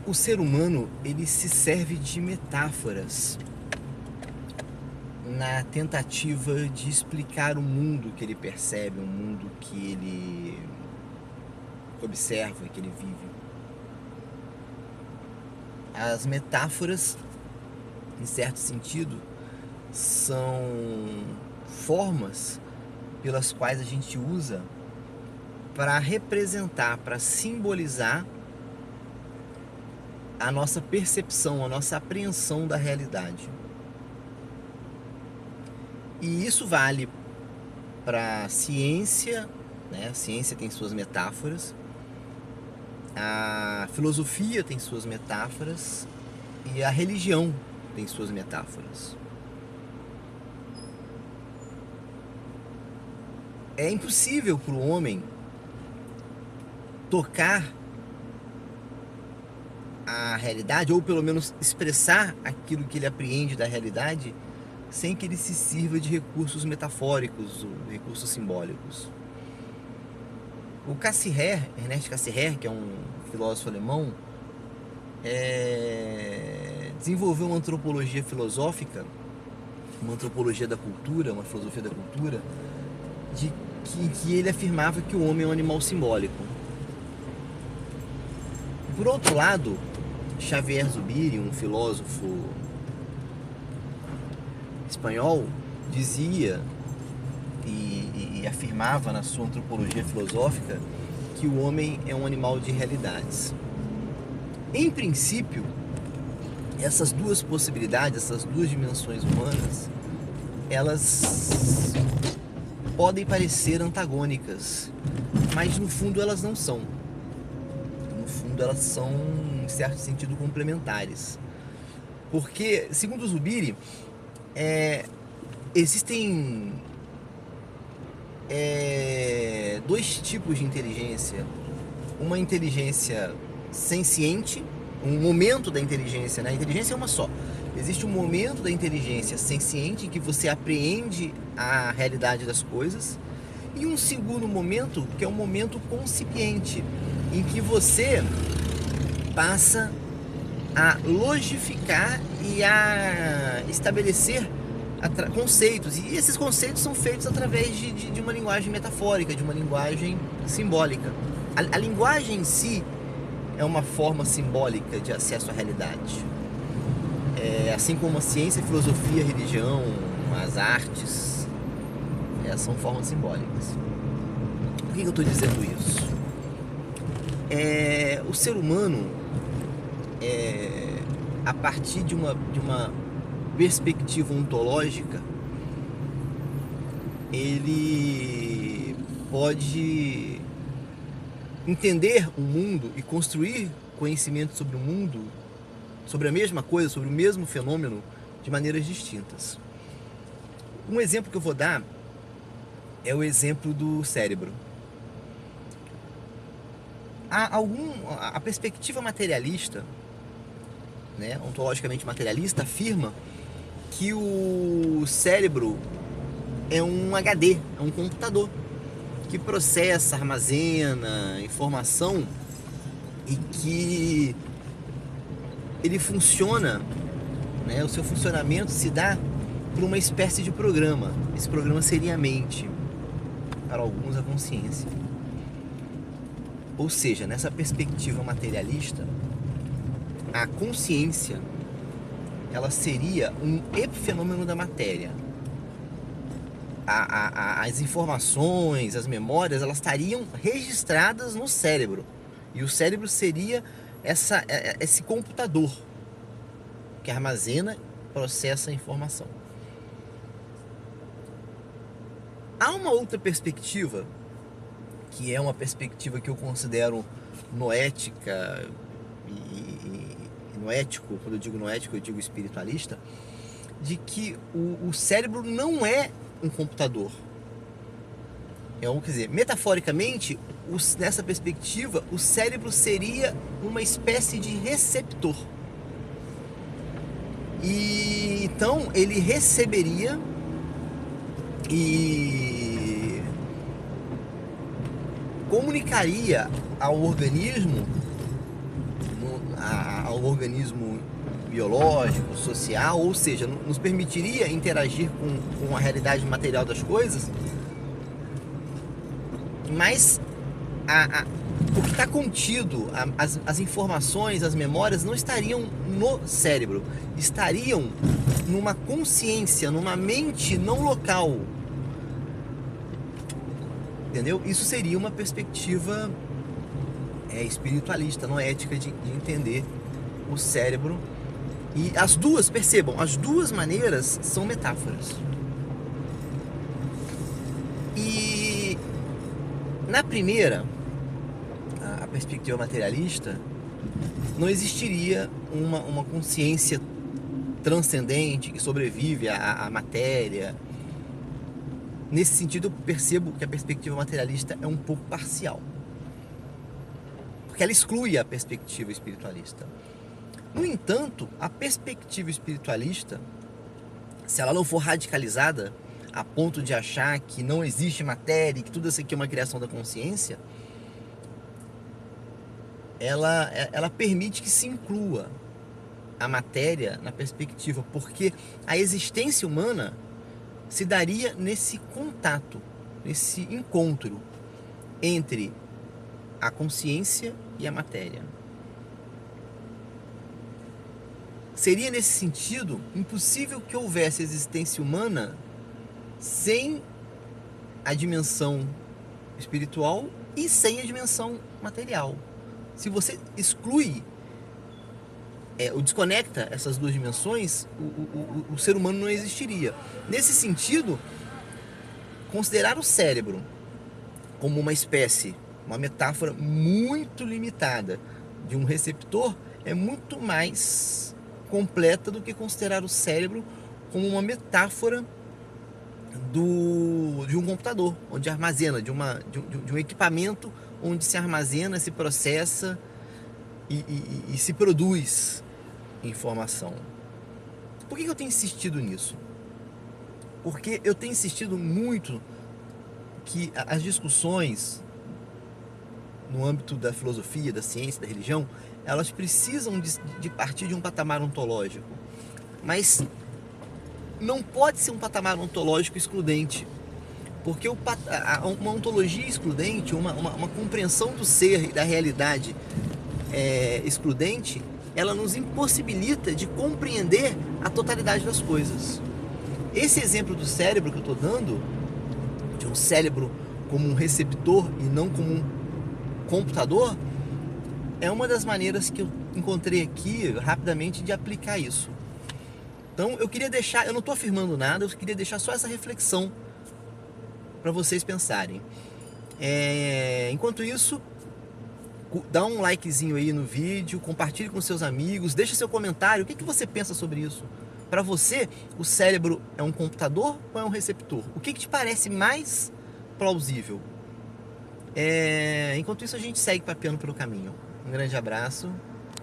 O ser humano, ele se serve de metáforas na tentativa de explicar o mundo que ele percebe, o mundo que ele observa, que ele vive. As metáforas, em certo sentido, são formas pelas quais a gente usa para representar, para simbolizar a nossa percepção, a nossa apreensão da realidade. E isso vale para a ciência, né? A ciência tem suas metáforas, a filosofia tem suas metáforas e a religião tem suas metáforas. É impossível para o homem tocar a realidade, ou pelo menos expressar aquilo que ele apreende da realidade, sem que ele se sirva de recursos metafóricos, recursos simbólicos. O Cassirer, Ernest Cassirer, que é um filósofo alemão, desenvolveu uma antropologia filosófica, uma antropologia da cultura, uma filosofia da cultura, em que ele afirmava que o homem é um animal simbólico. Por outro lado, Xavier Zubiri, um filósofo espanhol, dizia e afirmava na sua antropologia filosófica que o homem é um animal de realidades. Em princípio, essas duas possibilidades, essas duas dimensões humanas, elas podem parecer antagônicas, mas no fundo elas não são. No fundo elas são, em certo sentido, complementares. Porque, segundo Zubiri, existem dois tipos de inteligência. Uma inteligência senciente, um momento da inteligência, né? A inteligência é uma só. Existe um momento da inteligência senciente em que você apreende a realidade das coisas, e um segundo momento, que é um momento concipiente, em que você passa a logificar e a estabelecer conceitos. E esses conceitos são feitos através de uma linguagem metafórica, de uma linguagem simbólica. A linguagem em si é uma forma simbólica de acesso à realidade. Assim como a ciência, a filosofia, a religião, as artes, são formas simbólicas. Por que eu estou dizendo isso? O ser humano, a partir de uma perspectiva ontológica, ele pode entender o mundo e construir conhecimento sobre o mundo, sobre a mesma coisa, sobre o mesmo fenômeno, de maneiras distintas. Um exemplo que eu vou dar é o exemplo do cérebro. A perspectiva materialista, né, ontologicamente materialista, afirma que o cérebro é um HD, é um computador que processa, armazena informação e que ele funciona, né, o seu funcionamento se dá por uma espécie de programa. Esse programa seria a mente, para alguns a consciência. Ou seja, nessa perspectiva materialista, a consciência, ela seria um epifenômeno da matéria. As informações, as memórias, elas estariam registradas no cérebro. E o cérebro seria esse computador que armazena e processa a informação. Há uma outra perspectiva, que é uma perspectiva que eu considero noética e noético. Quando eu digo noético, eu digo espiritualista, de que o cérebro não é um computador. Quer dizer, metaforicamente, nessa perspectiva, o cérebro seria uma espécie de receptor. E então ele receberia e comunicaria ao organismo ao organismo biológico, social, ou seja, nos permitiria interagir com a realidade material das coisas, mas o que está contido, as informações, as memórias não estariam no cérebro, estariam numa consciência, numa mente não local. Entendeu? Isso seria uma perspectiva espiritualista, não ética, de entender o cérebro. E as duas, percebam, as duas maneiras são metáforas. E na primeira, a perspectiva materialista, não existiria uma consciência transcendente que sobrevive à matéria. Nesse sentido, eu percebo que a perspectiva materialista é um pouco parcial, porque ela exclui a perspectiva espiritualista. No entanto, a perspectiva espiritualista, se ela não for radicalizada a ponto de achar que não existe matéria e que tudo isso aqui é uma criação da consciência, ela permite que se inclua a matéria na perspectiva, porque a existência humana se daria nesse contato, nesse encontro entre a consciência e a matéria. Seria nesse sentido impossível que houvesse existência humana sem a dimensão espiritual e sem a dimensão material. Se você exclui ou desconecta essas duas dimensões, o ser humano não existiria. Nesse sentido, considerar o cérebro como uma espécie, uma metáfora muito limitada de um receptor é muito mais completa do que considerar o cérebro como uma metáfora de um computador, onde armazena, de um equipamento onde se armazena, se processa e se produz informação. Por que eu tenho insistido nisso? Porque eu tenho insistido muito que as discussões no âmbito da filosofia, da ciência, da religião, elas precisam de partir de um patamar ontológico. Mas não pode ser um patamar ontológico excludente. Porque uma ontologia excludente, uma compreensão do ser e da realidade excludente, ela nos impossibilita de compreender a totalidade das coisas. Esse exemplo do cérebro que eu estou dando, de um cérebro como um receptor e não como um computador, é uma das maneiras que eu encontrei aqui rapidamente de aplicar isso. Então eu queria deixar, eu não estou afirmando nada, eu queria deixar só essa reflexão para vocês pensarem. Enquanto isso, dá um likezinho aí no vídeo, compartilhe com seus amigos, deixa seu comentário, o que você pensa sobre isso? Para você, o cérebro é um computador ou é um receptor? O que te parece mais plausível? Enquanto isso, a gente segue papeando pelo caminho. Um grande abraço.